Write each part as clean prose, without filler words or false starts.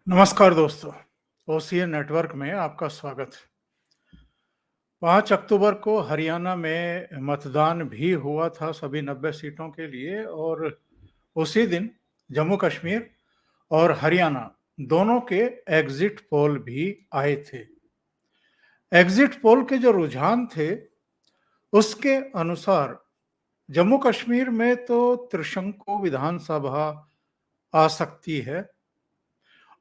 नमस्कार दोस्तों, OCN network में आपका स्वागत। 5 अक्टूबर को हरियाणा में मतदान भी हुआ था सभी 90 सीटों के लिए और उसी दिन जम्मू कश्मीर और हरियाणा दोनों के एग्जिट पोल भी आए थे। एग्जिट पोल के जो रुझान थे, उसके अनुसार जम्मू कश्मीर में तो त्रिशंकु विधानसभा आ सकती है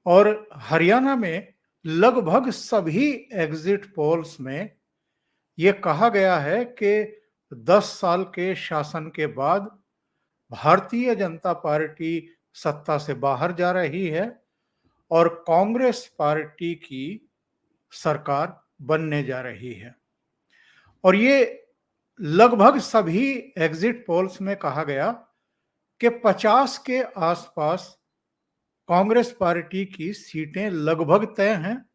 और हरियाणा में लगभग सभी एग्जिट पोल्स में ये कहा गया है कि 10 साल के शासन के बाद भारतीय जनता पार्टी सत्ता से बाहर जा रही है और कांग्रेस पार्टी की सरकार बनने जा रही है। और ये लगभग सभी एग्जिट पोल्स में कहा गया कि 50 के आसपास कांग्रेस पार्टी की सीटें लगभग तय हैं।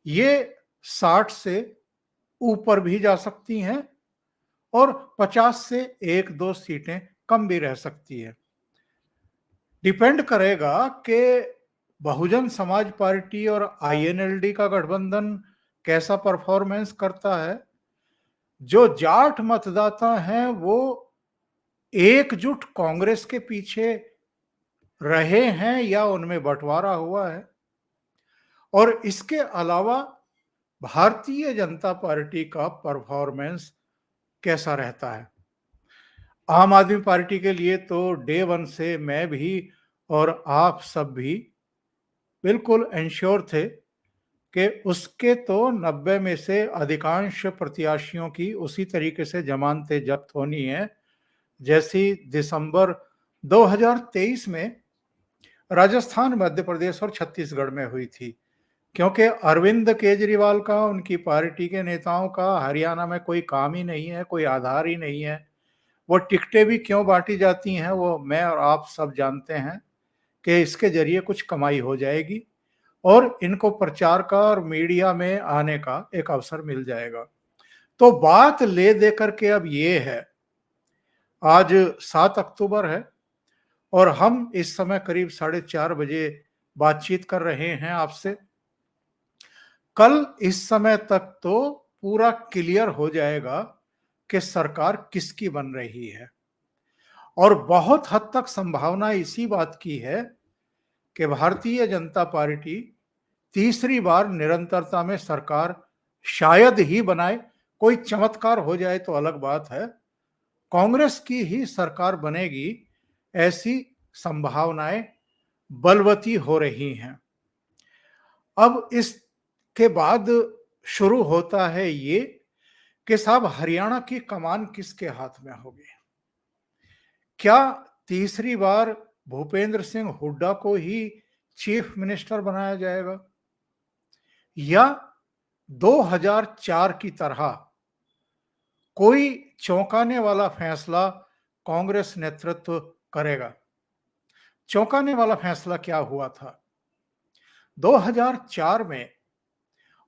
ये 60 से ऊपर भी जा सकती हैं और 50 से 1-2 सीटें कम भी रह सकती है। डिपेंड करेगा कि बहुजन समाज पार्टी और आईएनएलडी का गठबंधन कैसा परफॉर्मेंस करता है। जो जाट मतदाता हैं वो एकजुट कांग्रेस के पीछे रहे हैं या उनमें बंटवारा हुआ है। और इसके अलावा भारतीय जनता पार्टी का परफॉर्मेंस कैसा रहता है। आम आदमी पार्टी के लिए तो डे वन से मैं भी और आप सब भी बिल्कुल इंश्योर थे कि उसके तो 90 में से अधिकांश प्रत्याशियों की उसी तरीके से जमानतें जब्त होनी है जैसी दिसंबर 2023 में राजस्थान, मध्य प्रदेश और छत्तीसगढ़ में हुई थी। क्योंकि अरविंद केजरीवाल का, उनकी पार्टी के नेताओं का हरियाणा में कोई काम ही नहीं है, कोई आधार ही नहीं है। वो टिकटें भी क्यों बांटी जाती हैं वो मैं और आप सब जानते हैं कि इसके जरिए कुछ कमाई हो जाएगी और इनको प्रचार का और मीडिया में आने का एक अवसर मिल जाएगा। तो बात ले दे करके अब ये है, आज 7 अक्टूबर है और हम इस समय करीब 4:30 बजे बातचीत कर रहे हैं आपसे। कल इस समय तक तो पूरा क्लियर हो जाएगा कि सरकार किसकी बन रही है और बहुत हद तक संभावना इसी बात की है कि भारतीय जनता पार्टी तीसरी बार निरंतरता में सरकार शायद ही बनाए। कोई चमत्कार हो जाए तो अलग बात है, कांग्रेस की ही सरकार बनेगी, ऐसी संभावनाएं बलवती हो रही हैं। अब इसके बाद शुरू होता है ये कि साहब हरियाणा की कमान किसके हाथ में होगी। क्या तीसरी बार भूपेंद्र सिंह हुड्डा को ही चीफ मिनिस्टर बनाया जाएगा या 2004 की तरह कोई चौंकाने वाला फैसला कांग्रेस नेतृत्व करेगा। चौंकाने वाला फैसला क्या हुआ था? 2004 में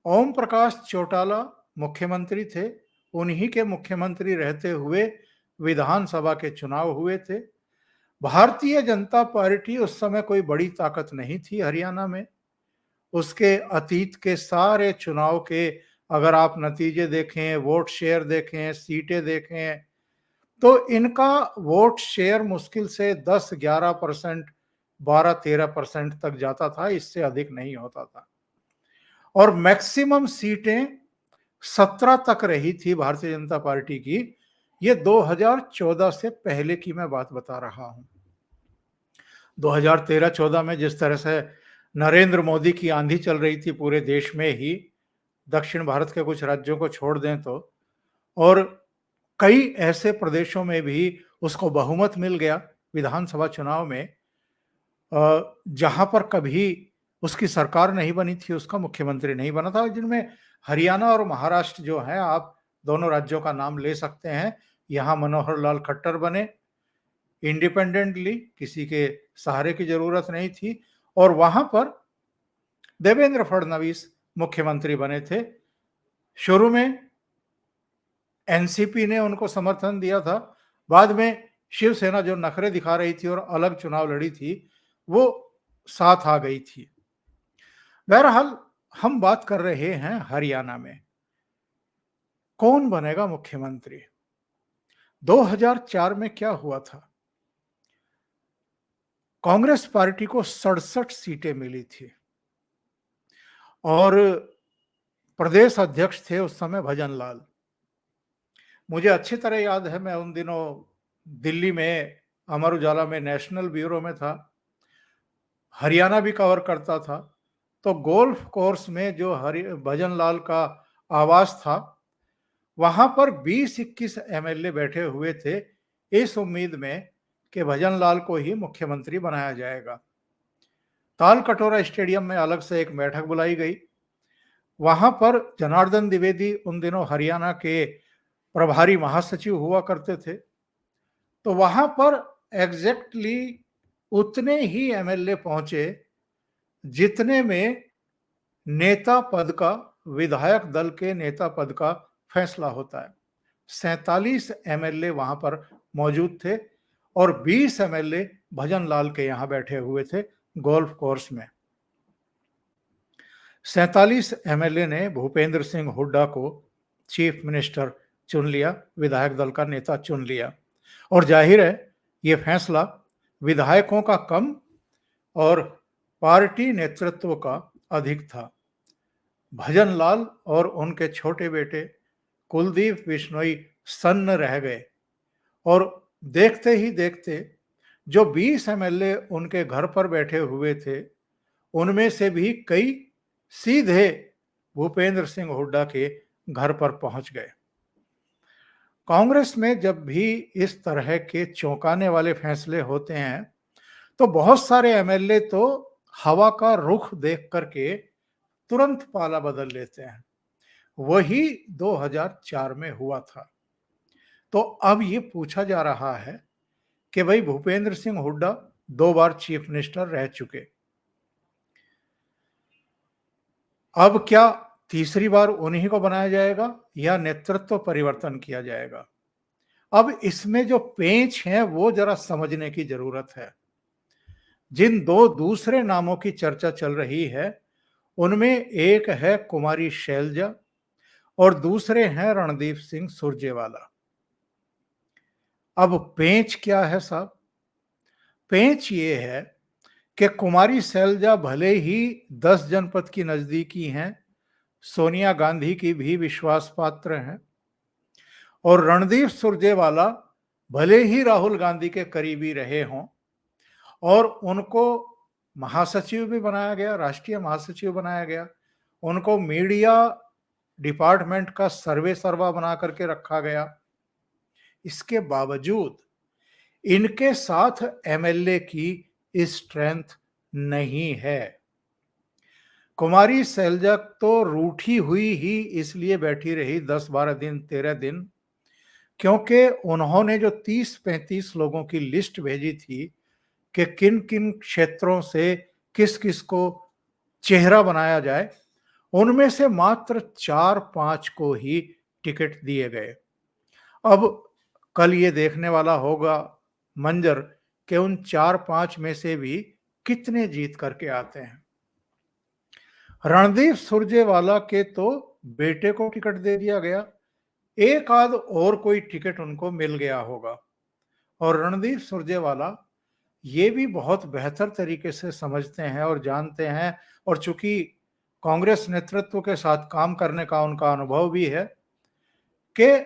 ओम प्रकाश चौटाला मुख्यमंत्री थे। उन्हीं के मुख्यमंत्री रहते हुए विधानसभा के चुनाव हुए थे। भारतीय जनता पार्टी उस समय कोई बड़ी ताकत नहीं थी हरियाणा में। उसके अतीत के सारे चुनाव के अगर आप नतीजे देखें, वोट शेयर देखें, सीटें देखें, तो इनका वोट शेयर मुश्किल से 10-11%, 12-13% तक जाता था, इससे अधिक नहीं होता था। और मैक्सिमम सीटें 17 तक रही थी भारतीय जनता पार्टी की। ये 2014 से पहले की मैं बात बता रहा हूं। 2013-14 में जिस तरह से नरेंद्र मोदी की आंधी चल रही थी पूरे देश में ही, दक्षिण भारत के कुछ राज्यों को छोड़ दें तो, और कई ऐसे प्रदेशों में भी उसको बहुमत मिल गया विधानसभा चुनाव में, जहां पर कभी उसकी सरकार नहीं बनी थी, उसका मुख्यमंत्री नहीं बना था, जिनमें हरियाणा और महाराष्ट्र जो है, आप दोनों राज्यों का नाम ले सकते हैं। यहां मनोहर लाल खट्टर बने इंडिपेंडेंटली, किसी के सहारे की जरूरत नहीं थी, और वहां पर देवेंद्र फडणवीस मुख्यमंत्री बने थे। शुरू में एनसीपी ने उनको समर्थन दिया था, बाद में शिवसेना जो नखरे दिखा रही थी और अलग चुनाव लड़ी थी, वो साथ आ गई थी। बहरहाल हम बात कर रहे हैं हरियाणा में। कौन बनेगा मुख्यमंत्री? 2004 में क्या हुआ था? कांग्रेस पार्टी को 67 सीटें मिली थी और प्रदेश अध्यक्ष थे उस समय भजन लाल। मुझे अच्छी तरह याद है, मैं उन दिनों दिल्ली में अमर उजाला में नेशनल ब्यूरो में था, हरियाणा भी कवर करता था। तो गोल्फ कोर्स में जो हरि भजन लाल का आवास था, वहां पर 20-21 एमएलए बैठे हुए थे इस उम्मीद में कि भजन लाल को ही मुख्यमंत्री बनाया जाएगा। ताल कटोरा स्टेडियम में अलग से एक बैठक बुलाई गई। वहां पर जनार्दन द्विवेदी उन दिनों हरियाणा के प्रभारी महासचिव हुआ करते थे। तो वहां पर एग्जैक्टली उतने ही एमएलए पहुंचे जितने में नेता पद का, विधायक दल के नेता पद का फैसला होता है। 47 एमएलए वहां पर मौजूद थे और 20 एमएलए भजन लाल के यहां बैठे हुए थे गोल्फ कोर्स में। 47 एमएलए ने भूपेंद्र सिंह हुड्डा को चीफ मिनिस्टर चुन लिया, विधायक दल का नेता चुन लिया। और जाहिर है ये फैसला विधायकों का कम और पार्टी नेतृत्व का अधिक था। भजन लाल और उनके छोटे बेटे कुलदीप बिश्नोई सन्न रह गए और देखते ही देखते जो 20 एमएलए उनके घर पर बैठे हुए थे, उनमें से भी कई सीधे भूपेंद्र सिंह हुड्डा के घर पर पहुंच गए। कांग्रेस में जब भी इस तरह के चौंकाने वाले फैसले होते हैं, तो बहुत सारे एमएलए तो हवा का रुख देख करके तुरंत पाला बदल लेते हैं। वही 2004 में हुआ था। तो अब ये पूछा जा रहा है कि भाई भूपेंद्र सिंह हुड्डा 2 बार चीफ मिनिस्टर रह चुके, अब क्या तीसरी बार उन्हीं को बनाया जाएगा या नेतृत्व परिवर्तन किया जाएगा? अब इसमें जो पेंच है वो जरा समझने की जरूरत है। जिन 2 दूसरे नामों की चर्चा चल रही है, उनमें एक है कुमारी शैलजा और दूसरे हैं रणदीप सिंह सुरजेवाला। अब पेंच क्या है साहब? पेंच ये है कि कुमारी शैलजा भले ही 10 जनपद की नजदीकी हैं, सोनिया गांधी की भी विश्वास पात्र हैं, और रणदीप सुरजेवाला भले ही राहुल गांधी के करीबी रहे हों और उनको महासचिव भी बनाया गया, राष्ट्रीय महासचिव बनाया गया, उनको मीडिया डिपार्टमेंट का सर्वे सर्वा बना करके रखा गया। इसके बावजूद इनके साथ एमएलए की स्ट्रेंथ नहीं है। कुमारी शैलजा तो रूठी हुई ही इसलिए बैठी रही 10-12 दिन, 13 दिन, क्योंकि उन्होंने जो 30-35 लोगों की लिस्ट भेजी थी कि किन किन क्षेत्रों से किस किस को चेहरा बनाया जाए, उनमें से मात्र 4-5 को ही टिकट दिए गए। अब कल ये देखने वाला होगा मंजर कि उन 4-5 में से भी कितने जीत करके आते हैं। रणदीप सुरजेवाला के तो बेटे को टिकट दे दिया गया, एक आध और कोई टिकट उनको मिल गया होगा। और रणदीप सुरजेवाला ये भी बहुत बेहतर तरीके से समझते हैं और जानते हैं, और चूंकि कांग्रेस नेतृत्व के साथ काम करने का उनका अनुभव भी है, कि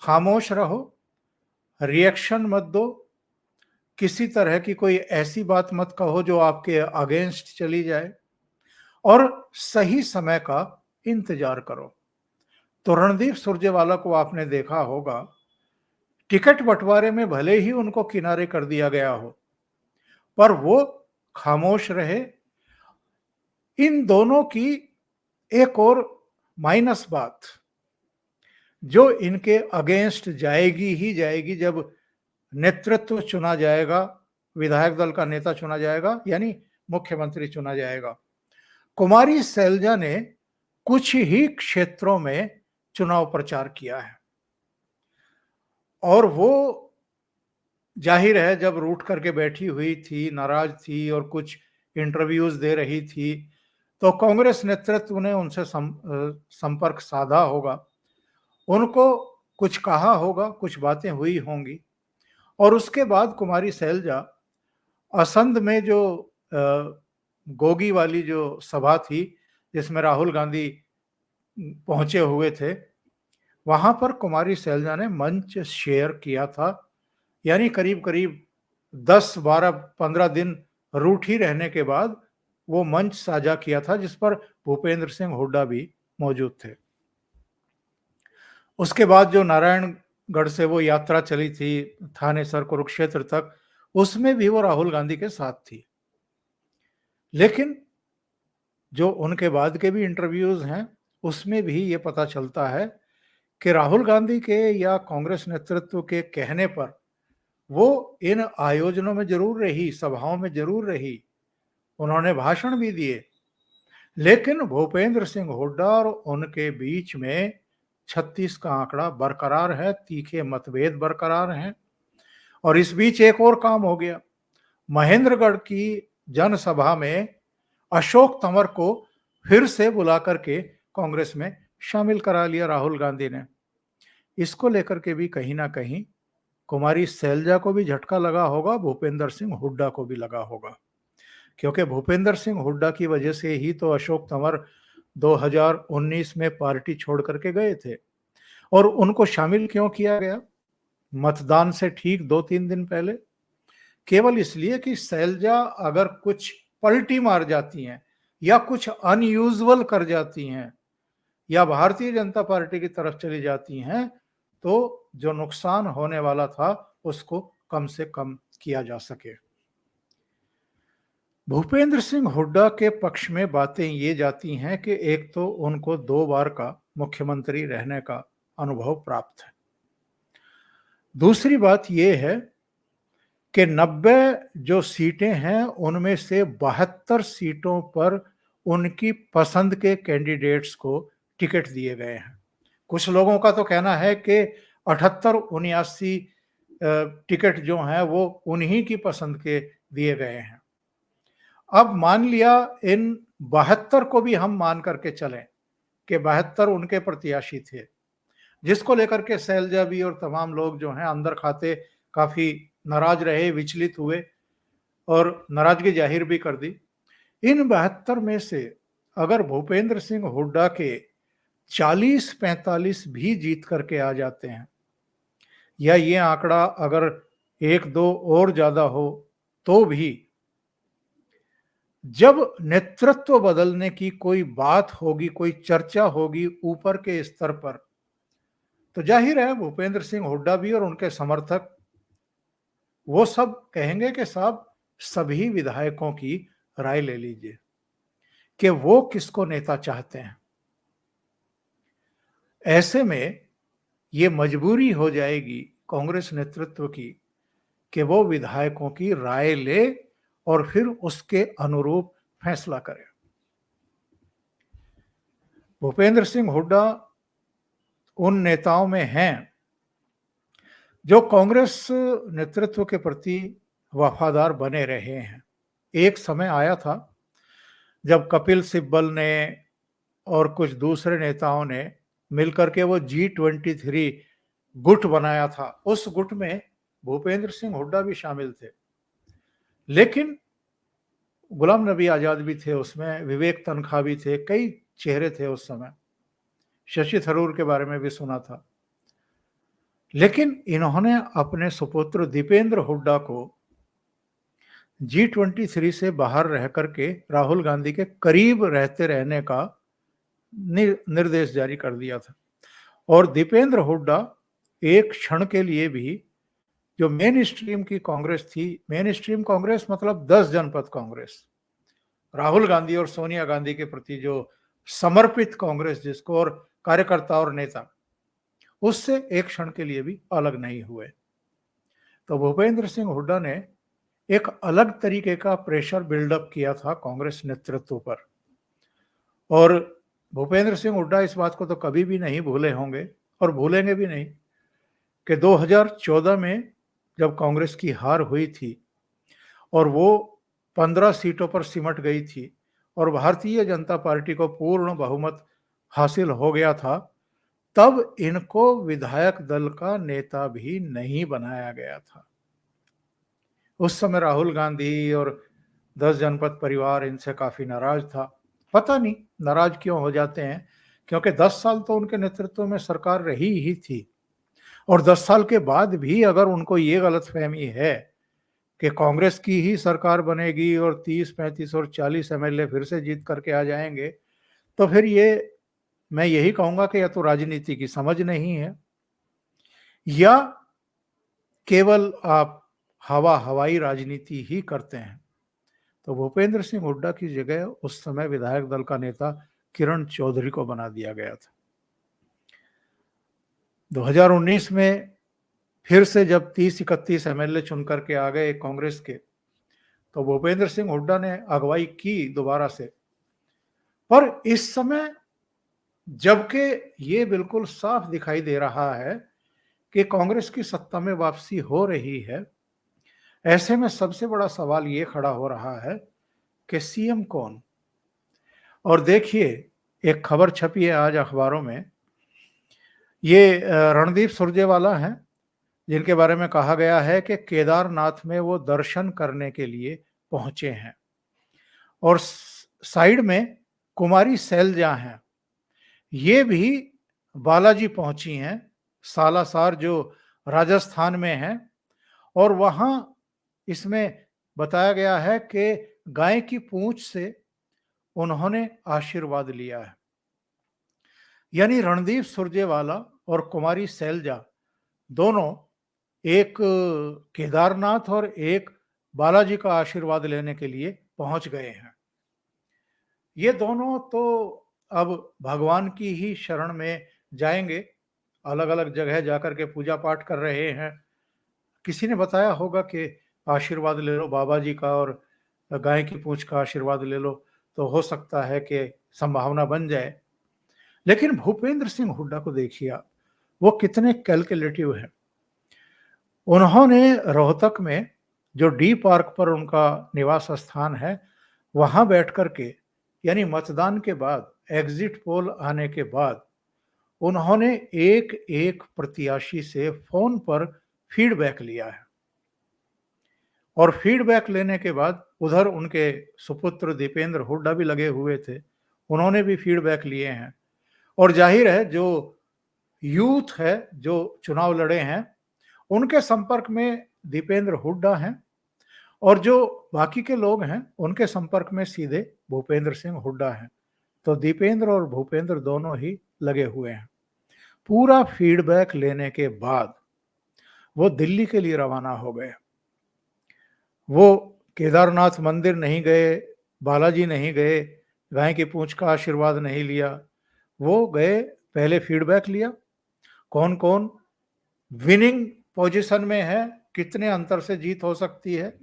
खामोश रहो, रिएक्शन मत दो, किसी तरह की कोई ऐसी बात मत कहो जो आपके अगेंस्ट चली जाए, और सही समय का इंतजार करो। तो रणदीप सुरजेवाला को आपने देखा होगा, टिकट बंटवारे में भले ही उनको किनारे कर दिया गया हो, पर वो खामोश रहे। इन दोनों की एक और माइनस बात जो इनके अगेंस्ट जाएगी ही जाएगी, जब नेतृत्व चुना जाएगा, विधायक दल का नेता चुना जाएगा, यानी मुख्यमंत्री चुना जाएगा। कुमारी शैलजा ने कुछ ही क्षेत्रों में चुनाव प्रचार किया है और वो जाहिर है जब रूठ करके बैठी हुई थी, नाराज थी और कुछ इंटरव्यूज दे रही थी, तो कांग्रेस नेतृत्व ने उनसे संपर्क साधा होगा, उनको कुछ कहा होगा, कुछ बातें हुई होंगी और उसके बाद कुमारी शैलजा असंध में जो गोगी वाली जो सभा थी, जिसमें राहुल गांधी पहुंचे हुए थे, वहां पर कुमारी शैलजा ने मंच शेयर किया था। यानी करीब-करीब 10, 12, 15 दिन रूठी रहने के बाद वो मंच साझा किया था, जिस पर भूपेंद्र सिंह हुड्डा भी मौजूद थे। उसके बाद जो नारायणगढ़ से वो यात्रा चली थी थानेसर कुरुक्षेत्र तक, उसमें भी वो राहुल गांधी के साथ थी। लेकिन जो उनके बाद के भी इंटरव्यूज हैं, उसमें भी ये पता चलता है कि राहुल गांधी के या कांग्रेस नेतृत्व के कहने पर वो इन आयोजनों में जरूर रही, सभाओं में जरूर रही, उन्होंने भाषण भी दिए, लेकिन भूपेंद्र सिंह हुड्डा और उनके बीच में 36 का आंकड़ा बरकरार है, तीखे मतभेद बरकरार हैं। और इस बीच एक और काम हो गया, महेंद्रगढ़ की जनसभा में अशोक तंवर को फिर से बुला करके कांग्रेस में शामिल करा लिया राहुल गांधी ने। इसको लेकर के भी कहीं ना कहीं कुमारी शैलजा को भी झटका लगा होगा, भूपेंद्र सिंह हुड्डा को भी लगा होगा, क्योंकि भूपेंद्र सिंह हुड्डा की वजह से ही तो अशोक तंवर 2019 में पार्टी छोड़ करके गए थे। और उनको शामिल क्यों किया गया मतदान से ठीक 2-3 दिन पहले? केवल इसलिए कि शैलजा अगर कुछ पलटी मार जाती हैं या कुछ अनयूजुअल कर जाती हैं या भारतीय जनता पार्टी की तरफ चली जाती हैं, तो जो नुकसान होने वाला था उसको कम से कम किया जा सके। भूपेंद्र सिंह हुड्डा के पक्ष में बातें ये जाती हैं कि एक तो उनको 2 बार का मुख्यमंत्री रहने का अनुभव प्राप्त है। दूसरी बात यह है कि 90 जो सीटें हैं उनमें से 72 सीटों पर उनकी पसंद के कैंडिडेट्स को टिकट दिए गए हैं। कुछ लोगों का तो कहना है कि 78-79 टिकट जो हैं वो उन्हीं की पसंद के दिए गए हैं। अब मान लिया इन 72 को भी हम मान करके चलें कि 72 उनके प्रत्याशी थे, जिसको लेकर के शैलजा भी और तमाम लोग जो हैं अंदर खाते काफी नाराज रहे, विचलित हुए और नाराजगी जाहिर भी कर दी। इन 72 में से अगर भूपेंद्र सिंह हुड्डा के 40-45 भी जीत करके आ जाते हैं या ये आंकड़ा अगर 1-2 और ज्यादा हो, तो भी जब नेतृत्व बदलने की कोई बात होगी, कोई चर्चा होगी ऊपर के स्तर पर, तो जाहिर है भूपेंद्र सिंह हुड्डा भी और उनके समर्थक वो सब कहेंगे कि साहब सभी विधायकों की राय ले लीजिए कि वो किसको नेता चाहते हैं। ऐसे में ये मजबूरी हो जाएगी कांग्रेस नेतृत्व की कि वो विधायकों की राय ले और फिर उसके अनुरूप फैसला करे। भूपेंद्र सिंह हुड्डा उन नेताओं में हैं जो कांग्रेस नेतृत्व के प्रति वफादार बने रहे हैं। एक समय आया था जब कपिल सिब्बल ने और कुछ दूसरे नेताओं ने मिलकर के वो G23 गुट बनाया था। उस गुट में भूपेंद्र सिंह हुड्डा भी शामिल थे, लेकिन गुलाम नबी आजाद भी थे उसमें, विवेक तनखा भी थे, कई चेहरे थे उस समय, शशि थरूर के बारे में भी सुना था। लेकिन इन्होंने अपने सुपुत्र दीपेंद्र हुड्डा को G23 से बाहर रह करके राहुल गांधी के करीब रहते रहने का निर्देश जारी कर दिया था। और दीपेंद्र हुड्डा एक क्षण के लिए भी जो मेन स्ट्रीम की कांग्रेस थी, मेन स्ट्रीम कांग्रेस मतलब 10 जनपद कांग्रेस, राहुल गांधी और सोनिया गांधी के प्रति जो समर्पित कांग्रेस जिसको, और कार्यकर्ता और नेता, उससे एक क्षण के लिए भी अलग नहीं हुए। तो भूपेंद्र सिंह हुड्डा ने एक अलग तरीके का प्रेशर बिल्डअप किया था कांग्रेस नेतृत्व पर। और भूपेंद्र सिंह हुड्डा इस बात को तो कभी भी नहीं भूले होंगे और भूलेंगे भी नहीं कि 2014 में जब कांग्रेस की हार हुई थी और वो 15 सीटों पर सिमट गई थी और भारतीय जनता पार्टी को पूर्ण बहुमत हासिल हो गया था, तब इनको विधायक दल का नेता भी नहीं बनाया गया था। उस समय राहुल गांधी और 10 जनपद परिवार इनसे काफी नाराज था। पता नहीं नाराज क्यों हो जाते हैं, क्योंकि 10 साल तो उनके नेतृत्व में सरकार रही ही थी। और 10 साल के बाद भी अगर उनको ये गलतफहमी है कि कांग्रेस की ही सरकार बनेगी और 30, 35 और 40 एमएलए फिर से जीत करके आ जाएंगे, तो फिर ये मैं यही कहूंगा कि या तो राजनीति की समझ नहीं है, या केवल आप हवाई राजनीति ही करते हैं। तो भूपेंद्र सिंह हुड्डा की जगह उस समय विधायक दल का नेता किरण चौधरी को बना दिया गया था। 2019 में फिर से जब 30-31 एमएलए चुन करके आ गए कांग्रेस के, तो भूपेंद्र सिंह हुड्डा ने अगुवाई की दोबारा से। पर इस समय जबकि ये बिल्कुल साफ दिखाई दे रहा है कि कांग्रेस की सत्ता में वापसी हो रही है, ऐसे में सबसे बड़ा सवाल ये खड़ा हो रहा है कि सीएम कौन। और देखिए, एक खबर छपी है आज अखबारों में, ये रणदीप सुरजेवाला हैं, जिनके बारे में कहा गया है कि केदारनाथ में वो दर्शन करने के लिए पहुंचे हैं। और साइड में कुमारी सैलजा हैं, ये भी बालाजी पहुंची हैं, सालासर जो राजस्थान में है। और वहां इसमें बताया गया है कि गाय की पूंछ से उन्होंने आशीर्वाद लिया है। यानी रणदीप सुरजेवाला और कुमारी सैलजा दोनों एक केदारनाथ और एक बालाजी का आशीर्वाद लेने के लिए पहुंच गए हैं। ये दोनों तो अब भगवान की ही शरण में जाएंगे, अलग अलग जगह जाकर के पूजा पाठ कर रहे हैं। किसी ने बताया होगा कि आशीर्वाद ले लो बाबा जी का और गाय की पूंछ का आशीर्वाद ले लो, तो हो सकता है कि संभावना बन जाए। लेकिन भूपेंद्र सिंह हुड्डा को देखिए आप, वो कितने कैलकुलेटिव हैं। उन्होंने रोहतक में जो डी पार्क पर उनका निवास स्थान है, वहां बैठ करके, यानी मतदान के बाद, एग्जिट पोल आने के बाद, उन्होंने एक एक प्रत्याशी से फोन पर फीडबैक लिया है। और फीडबैक लेने के बाद उधर उनके सुपुत्र दीपेंद्र हुड्डा भी लगे हुए थे, उन्होंने भी फीडबैक लिए हैं। और जाहिर है जो यूथ है जो चुनाव लड़े हैं, उनके संपर्क में दीपेंद्र हुड्डा हैं, और जो बाकी के लोग हैं उनके संपर्क में सीधे भूपेंद्र सिंह हुड्डा हैं। तो दीपेंद्र और भूपेंद्र दोनों ही लगे हुए हैं। पूरा फीडबैक लेने के बाद वो दिल्ली के लिए रवाना हो गए। वो केदारनाथ मंदिर नहीं गए, बालाजी नहीं गए, गाय की पूंछ का आशीर्वाद नहीं लिया। वो गए, पहले फीडबैक लिया, कौन कौन विनिंग पोजीशन में है, कितने अंतर से जीत हो सकती है।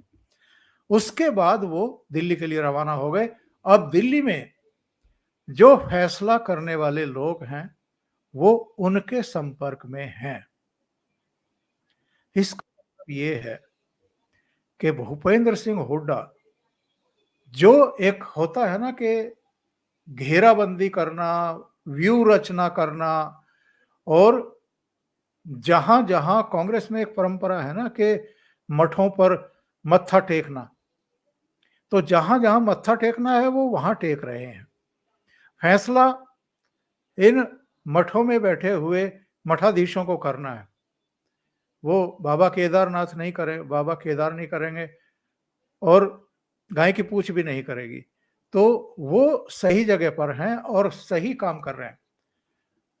उसके बाद वो दिल्ली के लिए रवाना हो गए। अब दिल्ली में जो फैसला करने वाले लोग हैं वो उनके संपर्क में हैं। इसका मतलब ये है कि भूपेंद्र सिंह हुड्डा, जो एक होता है ना कि घेराबंदी करना, व्यू रचना करना, और जहां जहां कांग्रेस में एक परंपरा है ना कि मठों पर मत्था टेकना, तो जहां जहां मत्था टेकना है वो वहां टेक रहे हैं। फैसला इन मठों में बैठे हुए मठाधीशों को करना है। वो बाबा केदारनाथ नहीं करें, बाबा केदार नहीं करेंगे, और गाय की पूछ भी नहीं करेगी। तो वो सही जगह पर हैं और सही काम कर रहे हैं।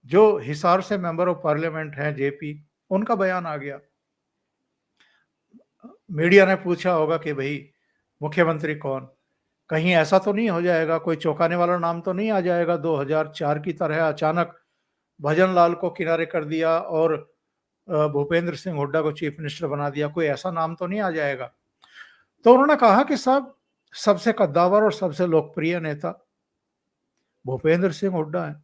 जो हिसार से मेंबर ऑफ पार्लियामेंट हैं जेपी, उनका बयान आ गया। मीडिया ने पूछा होगा कि भाई मुख्यमंत्री कौन, कहीं ऐसा तो नहीं हो जाएगा, कोई चौंकाने वाला नाम तो नहीं आ जाएगा 2004 की तरह अचानक भजन लाल को किनारे कर दिया और भूपेंद्र सिंह हुड्डा को चीफ मिनिस्टर बना दिया, कोई ऐसा नाम तो नहीं आ जाएगा। तो उन्होंने कहा कि साहब, सबसे कद्दावर और सबसे लोकप्रिय नेता भूपेंद्र सिंह हुड्डा है,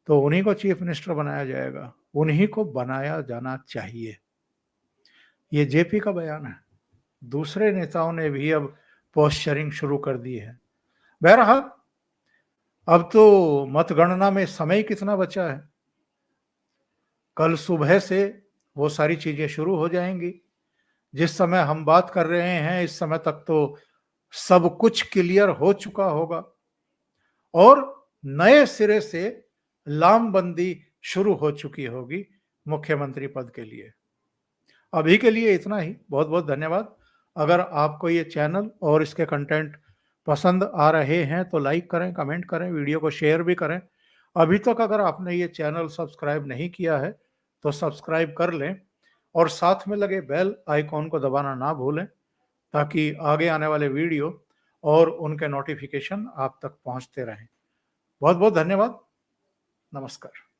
तो उन्हीं को चीफ मिनिस्टर बनाया जाएगा, उन्हीं को बनाया जाना चाहिए। ये जेपी का बयान है। दूसरे नेताओं ने भी अब पोस्चरिंग शुरू कर दी है। बहरहाल अब तो मतगणना में समय कितना बचा है? कल सुबह से वो सारी चीज़ें शुरू हो जाएँगी। जिस समय हम बात कर रहे हैं, इस समय तक तो सब कुछ क्लियर हो चुका होगा और नए सिरे से लामबंदी शुरू हो चुकी होगी मुख्यमंत्री पद के लिए। अभी के लिए इतना ही। बहुत-बहुत धन्यवाद। अगर आपको ये चैनल और इसके कंटेंट पसंद आ रहे हैं तो लाइक करें, कमेंट करें, वीडियो को शेयर भी करें। अभी तक अगर आपने ये चैनल सब्सक्राइब नहीं किया है, तो सब्सक्राइब कर लें और साथ में लगे बेल आइकॉन को दबाना ना भूलें, ताकि आगे आने वाले वीडियो और उनके नोटिफ़िकेशन आप तक पहुँचते रहें। बहुत-बहुत धन्यवाद। नमस्कार।